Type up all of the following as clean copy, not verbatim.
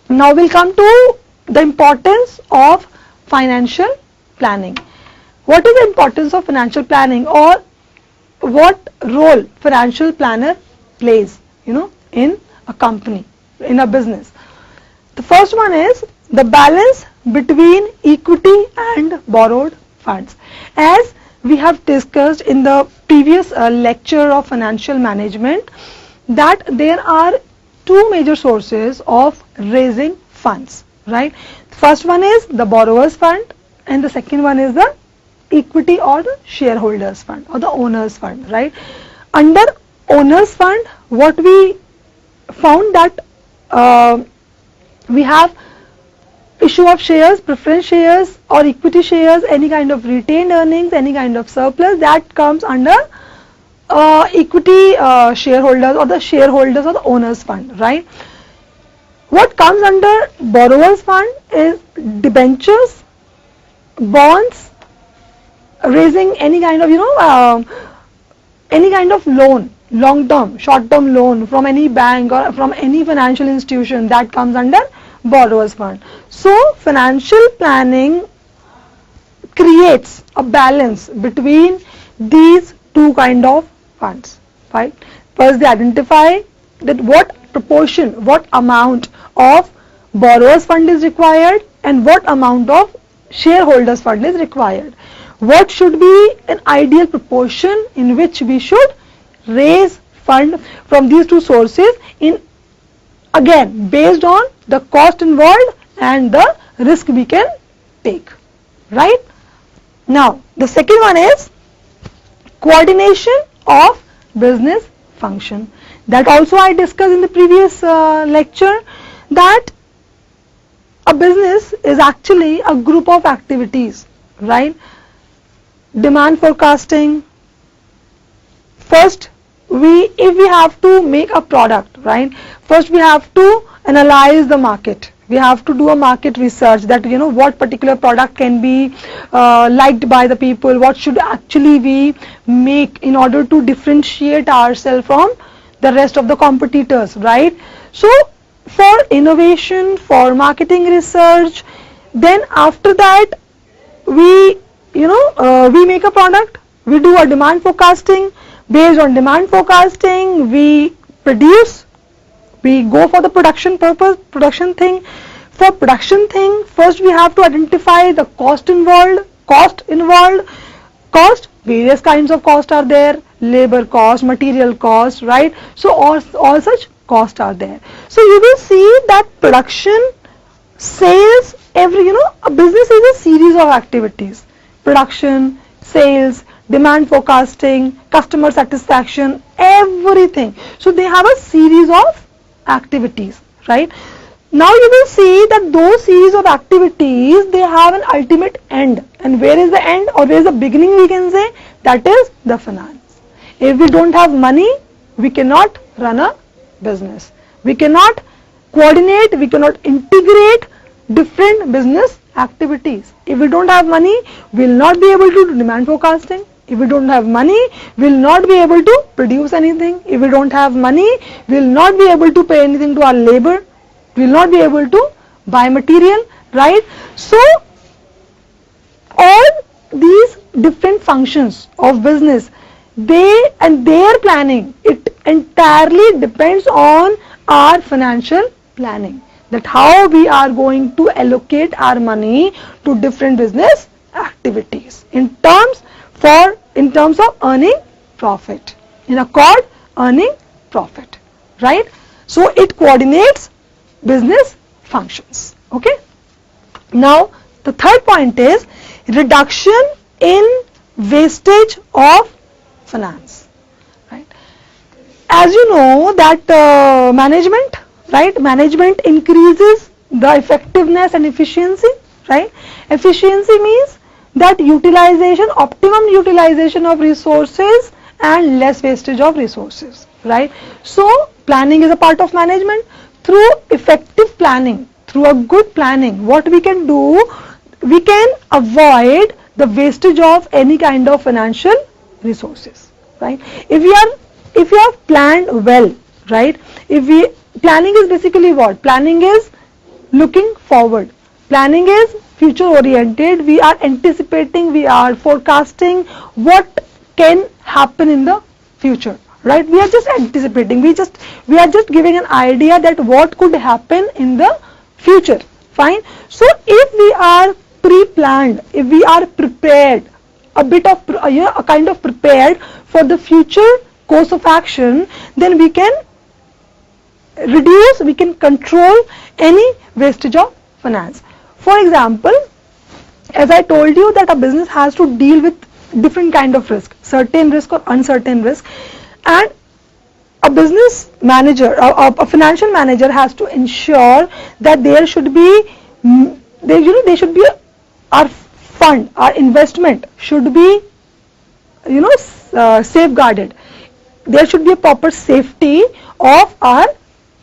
Now we'll come to the importance of financial planning. What is the importance of financial planning, or what role financial planner plays, in a company, in a business? The first one is the balance between equity and borrowed funds. As we have discussed in the previous lecture of financial management, that there are two major sources of raising funds, right? First one is the borrower's fund, and the second one is the equity or the shareholders fund or the owner's fund, right? Under owner's fund, what we found that we have issue of shares, preference shares or equity shares, any kind of retained earnings, any kind of surplus, that comes under equity shareholders or the shareholders or the owner's fund, right? What comes under borrower's fund is debentures, bonds, raising any kind of any kind of loan, long term, short term loan from any bank or from any financial institution, that comes under borrower's fund. So financial planning creates a balance between these two kind of funds, right? First, they identify that what proportion, what amount of borrower's fund is required and what amount of shareholders fund is required. What should be an ideal proportion in which we should raise fund from these two sources, in again based on the cost involved and the risk we can take, right? Now the second one is coordination of business function. That also I discussed in the previous lecture, that a business is actually a group of activities, right? Demand forecasting. First, if we have to make a product, right, first we have to analyze the market. We have to do a market research, that what particular product can be liked by the people, what should actually we make in order to differentiate ourselves from the rest of the competitors, right? So for innovation, for marketing research, then after that we we make a product, we do a demand forecasting. Based on demand forecasting, we produce, we go for the production purpose, production thing. For production thing, first we have to identify the cost involved, various kinds of cost are there, labor cost, material cost, right? So all such costs are there. So you will see that production, sales, a business is a series of activities. Production, sales, demand forecasting, customer satisfaction, everything. So they have a series of activities, right? Now you will see that those series of activities, they have an ultimate end. And where is the end, or where is the beginning, we can say? That is the finance. If we don't have money, we cannot run a business. We cannot coordinate, we cannot integrate different business activities. If we don't have money, we will not be able to do demand forecasting. If we don't have money, we will not be able to produce anything. If we don't have money, we will not be able to pay anything to our labor. We will not be able to buy material, right? So all these different functions of business, they and their planning, it entirely depends on our financial planning, that how we are going to allocate our money to different business activities in terms of earning profit, in accord earning profit, right? So it coordinates business functions. Okay. Now the third point is reduction in wastage of finance, right? As you know that management increases the effectiveness and efficiency, right? Efficiency means that optimum utilization of resources and less wastage of resources, right? So planning is a part of management. Through effective planning, through a good planning, what we can do, we can avoid the wastage of any kind of financial resources, right? If you have planned well, right? Planning is basically what? Planning is looking forward. Planning is future oriented. We are anticipating, we are forecasting what can happen in the future, right? We are just anticipating, we are just giving an idea that what could happen in the future. Fine. So if we are pre-planned, if we are prepared, a bit of a kind of prepared for the future course of action, then we can reduce, we can control any wastage of finance. For example, as I told you that a business has to deal with different kind of risk, certain risk or uncertain risk, and a business manager, a financial manager has to ensure that there should be, our fund, our investment should be, safeguarded. There should be a proper safety of our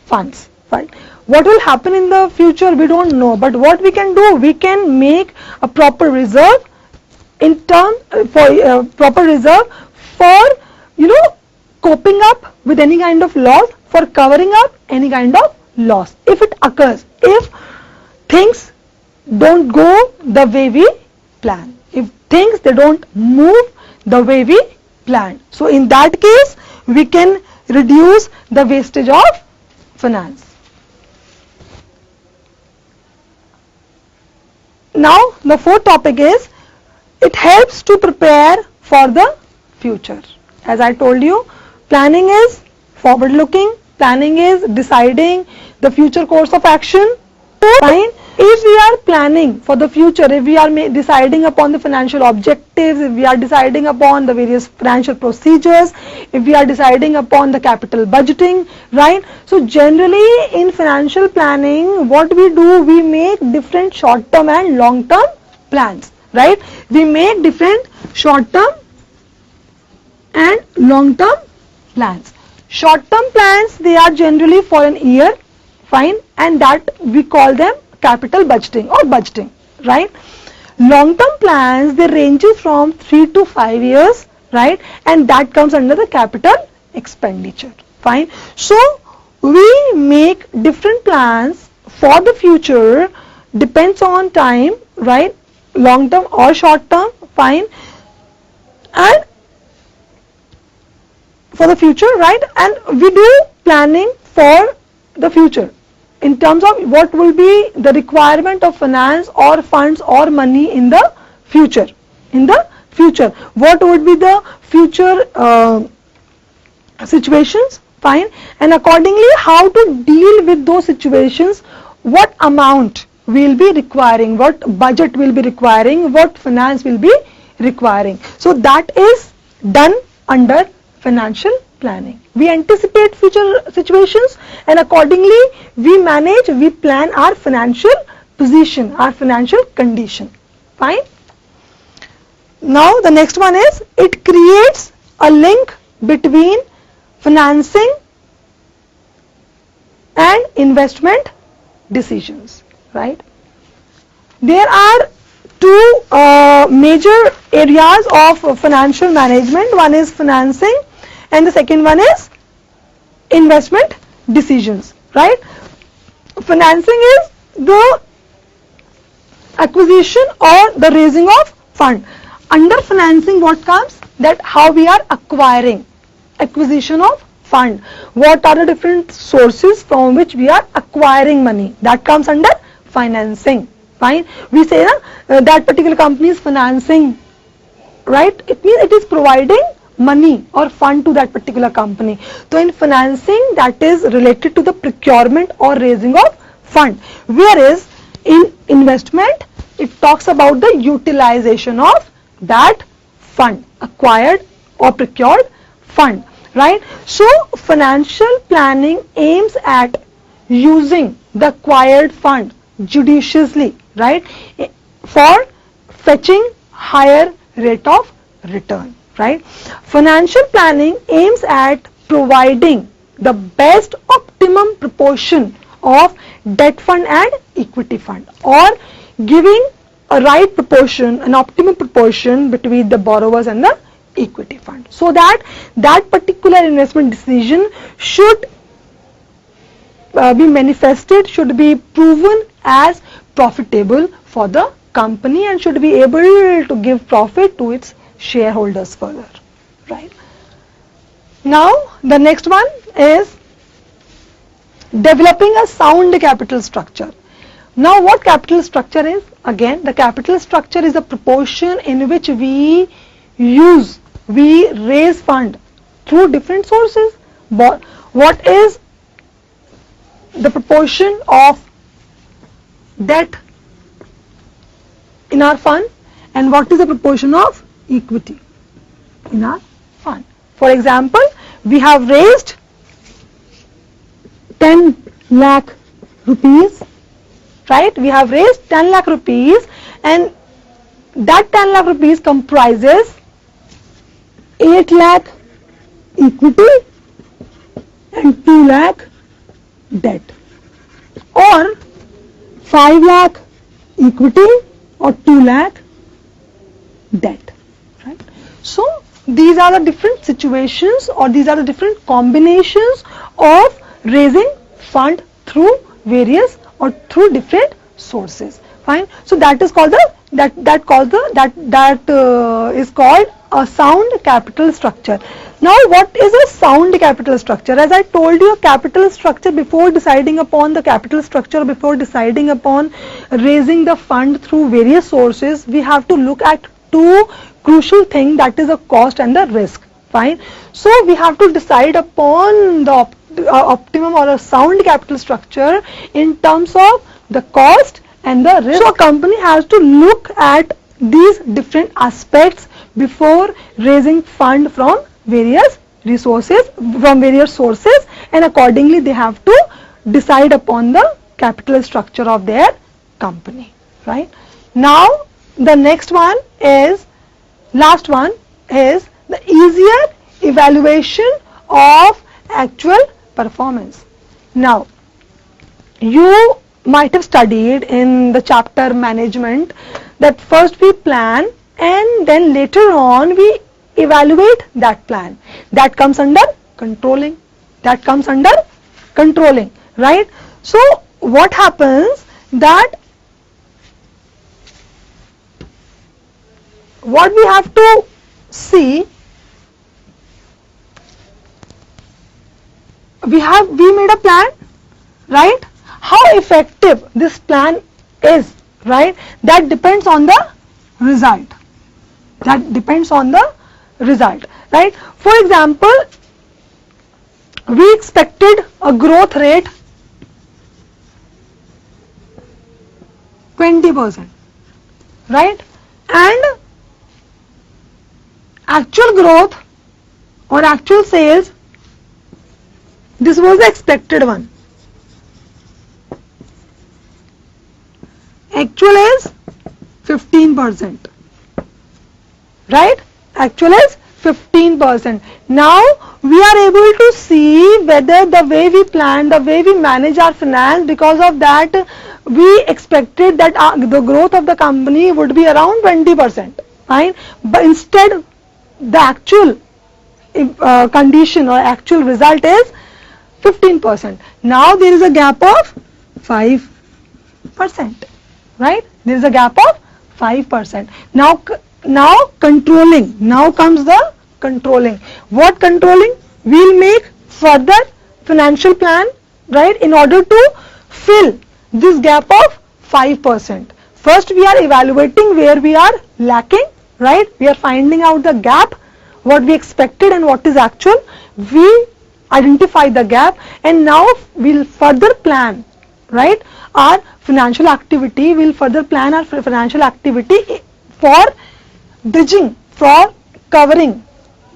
funds. Fine. What will happen in the future, we don't know, but what we can do, we can make a proper reserve in term for proper reserve for coping up with any kind of loss, for covering up any kind of loss if it occurs, if things don't go the way we plan, if things they don't move the way we plan. So in that case we can reduce the wastage of finance. Now the fourth topic is, it helps to prepare for the future. As I told you, planning is forward looking, planning is deciding the future course of action. Fine. If we are planning for the future, if we are deciding upon the financial objectives, if we are deciding upon the various financial procedures, if we are deciding upon the capital budgeting, right? So generally in financial planning, what we do, we make different short-term and long-term plans, right? We make different short-term and long-term plans. Short-term plans, they are generally for an year, fine, and that we call them capital budgeting or budgeting, right? Long-term plans, they ranges from 3 to 5 years, right, and that comes under the capital expenditure. Fine. So we make different plans for the future, depends on time, right, long term or short term. Fine. And for the future, right, and we do planning for the future in terms of what will be the requirement of finance or funds or money in the future. In the future, what would be the future situations, fine, and accordingly how to deal with those situations, what amount will be requiring, what budget will be requiring, what finance will be requiring. So that is done under financial planning. We anticipate future situations and accordingly we manage, we plan our financial position, our financial condition. Fine. Now the next one is, it creates a link between financing and investment decisions, right? There are two major areas of financial management. One is financing and the second one is investment decisions, right? Financing is the acquisition or the raising of fund. Under financing, what comes? That how we are acquiring, acquisition of fund. What are the different sources from which we are acquiring money? That comes under financing. Fine. We say that particular company is financing, right? It means it is providing money or fund to that particular company. So in financing, that is related to the procurement or raising of fund. Whereas in investment, it talks about the utilization of that fund, acquired or procured fund, right? So financial planning aims at using the acquired fund judiciously, right, for fetching higher rate of return, right? Financial planning aims at providing the best optimum proportion of debt fund and equity fund, or giving a right proportion, an optimum proportion between the borrowers and the equity fund, so that that particular investment decision should be manifested, should be proven as profitable for the company and should be able to give profit to its shareholders further, right? Now the next one is developing a sound capital structure. Now what capital structure is? Again, the capital structure is a proportion in which we raise fund through different sources. What is the proportion of debt in our fund and what is the proportion of equity in our fund? For example, we have raised 10 lakh rupees, right? We have raised 10 lakh rupees and that 10 lakh rupees comprises 8 lakh equity and 2 lakh debt, or 5 lakh equity or 2 lakh debt, right? So these are the different situations or these are the different combinations of raising fund through various or through different sources. Fine. So that is called is called a sound capital structure. Now what is a sound capital structure? As I told you, a capital structure, before deciding upon the capital structure, before deciding upon raising the fund through various sources, we have to look at two crucial things, that is a cost and the risk. Fine. So we have to decide upon the optimum or a sound capital structure in terms of the cost and the risk. So a company has to look at these different aspects before raising fund from various resources, from various sources, and accordingly they have to decide upon the capital structure of their company, right? Now the next one is, last one is the easier evaluation of actual performance. Now you might have studied in the chapter management that first we plan and then later on we evaluate that plan. That comes under controlling. That comes under controlling, right? So what happens that what we have to see, we made a plan, right? How effective this plan is, right? That depends on the result. That depends on the result, right? For example, we expected a growth rate 20%, right? And actual growth or actual sales, this was the expected one. Actual is 15%, right? Actual is 15%. Now we are able to see whether the way we plan, the way we manage our finance, because of that we expected that the growth of the company would be around 20%, fine, but instead the actual condition or actual result is 15%. Now there is a gap of 5%, right? There is a gap of 5%. Now controlling. Now comes the controlling. What controlling? We'll make further financial plan, right, in order to fill this gap of 5%. First we are evaluating where we are lacking, right? We are finding out the gap, what we expected and what is actual. We identify the gap and now we'll further plan, right, our financial activity. We'll further plan our financial activity for bridging, for covering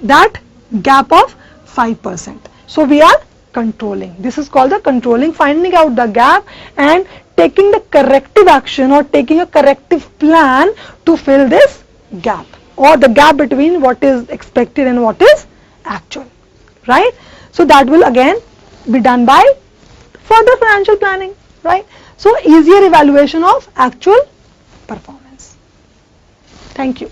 that gap of 5%. So we are controlling. This is called the controlling, finding out the gap and taking the corrective action or taking a corrective plan to fill this gap or the gap between what is expected and what is actual, right? So that will again be done by further financial planning, right? So easier evaluation of actual performance. Thank you.